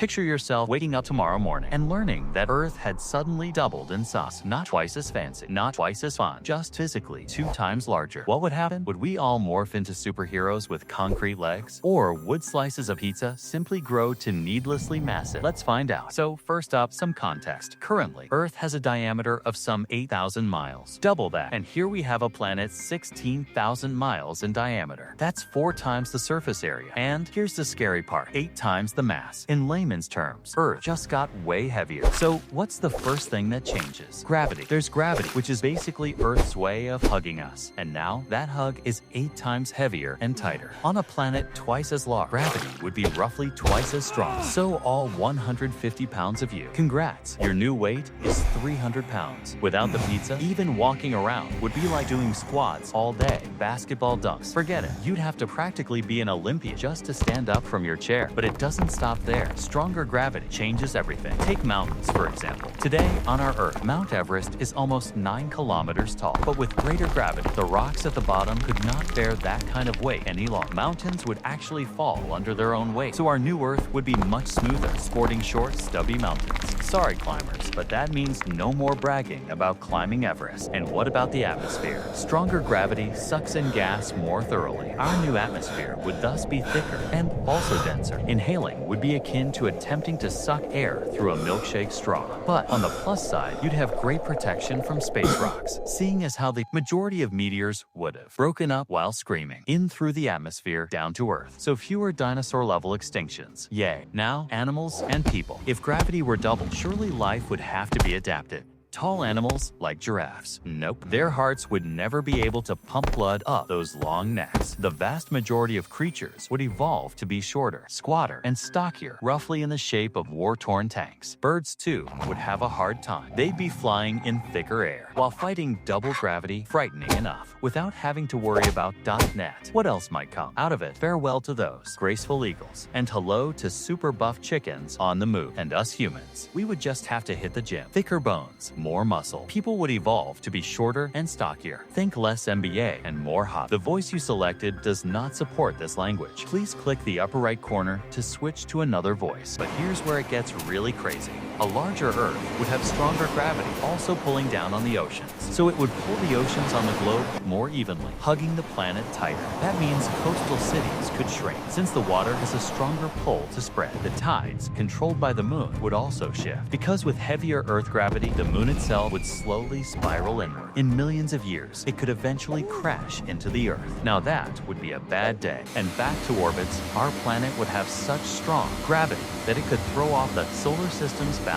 Picture yourself waking up tomorrow morning and learning that Earth had suddenly doubled in size. Not twice as fancy, not twice as fun, just physically 2 times larger. What would happen? Would we all morph into superheroes with concrete legs? Or would slices of pizza simply grow to needlessly massive? Let's find out. So first up, some context. Currently, Earth has a diameter of some 8,000 miles. Double that, and here we have a planet 16,000 miles in diameter. That's 4 times the surface area. And here's the scary part, 8 times the mass. In layman's terms, Earth just got way heavier. So what's the first thing that changes? Gravity. There's gravity, which is basically Earth's way of hugging us. And now that hug is 8 times heavier and tighter. On a planet twice as large, gravity would be roughly twice as strong. So all 150 pounds of you, congrats, your new weight is 300 pounds. Without the pizza, even walking around would be like doing squats all day. Basketball dunks, forget it. You'd have to practically be an Olympian just to stand up from your chair. But it doesn't stop there. Stronger gravity changes everything. Take mountains, for example. Today, on our Earth, Mount Everest is almost 9 kilometers tall. But with greater gravity, the rocks at the bottom could not bear that kind of weight any longer. Mountains would actually fall under their own weight. So our new Earth would be much smoother, sporting short, stubby mountains. Sorry, climbers, but that means no more bragging about climbing Everest. And what about the atmosphere? Stronger gravity sucks in gas more thoroughly. Our new atmosphere would thus be thicker and also denser. Inhaling would be akin to attempting to suck air through a milkshake straw. But on the plus side, you'd have great protection from space rocks, seeing as how the majority of meteors would have broken up while screaming in through the atmosphere down to Earth. So fewer dinosaur-level extinctions. Yay. Now, animals and people. If gravity were doubled, surely life would have to be adapted. Tall animals like giraffes. Nope. Their hearts would never be able to pump blood up those long necks. The vast majority of creatures would evolve to be shorter, squatter, and stockier, roughly in the shape of war-torn tanks. Birds, too, would have a hard time. They'd be flying in thicker air, while fighting double gravity, frightening enough, without having to worry about .net. What else might come out of it? Farewell to those graceful eagles, and hello to super buff chickens on the move. And us humans, we would just have to hit the gym. Thicker bones, more muscle. People would evolve to be shorter and stockier. Think less NBA and more hot. The voice you selected does not support this language. Please click the upper right corner to switch to another voice. But here's where it gets really crazy. A larger Earth would have stronger gravity, also pulling down on the oceans. So it would pull the oceans on the globe more evenly, hugging the planet tighter. That means coastal cities could shrink, since the water has a stronger pull to spread. The tides, controlled by the moon, would also shift. Because with heavier Earth gravity, the moon itself would slowly spiral inward. In millions of years, it could eventually crash into the Earth. Now that would be a bad day. And back to orbits, our planet would have such strong gravity that it could throw off the solar system's balance.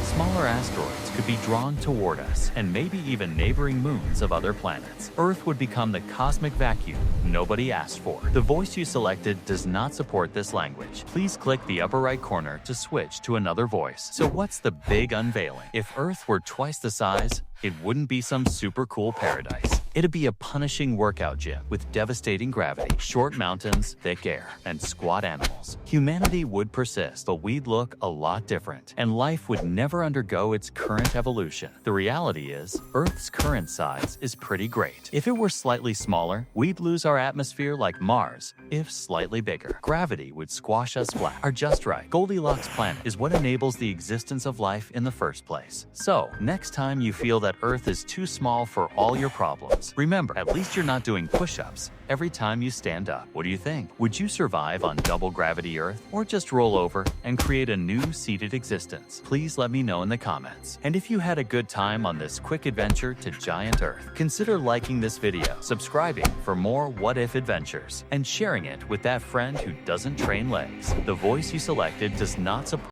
Smaller asteroids could be drawn toward us, and maybe even neighboring moons of other planets. Earth would become the cosmic vacuum nobody asked for. The voice you selected does not support this language. Please click the upper right corner to switch to another voice. So what's the big unveiling? If Earth were twice the size, it wouldn't be some super cool paradise. It'd be a punishing workout gym with devastating gravity, short mountains, thick air, and squat animals. Humanity would persist, but we'd look a lot different, and life would never undergo its current evolution. The reality is, Earth's current size is pretty great. If it were slightly smaller, we'd lose our atmosphere like Mars. If slightly bigger, gravity would squash us flat. Our just right Goldilocks planet is what enables the existence of life in the first place. So, next time you feel that Earth is too small for all your problems, remember, at least you're not doing push-ups every time you stand up. What do you think? Would you survive on double gravity Earth, or just roll over and create a new seated existence? Please let me know in the comments. And if you had a good time on this quick adventure to giant Earth, consider liking this video, subscribing for more what-if adventures, and sharing it with that friend who doesn't train legs. The voice you selected does not support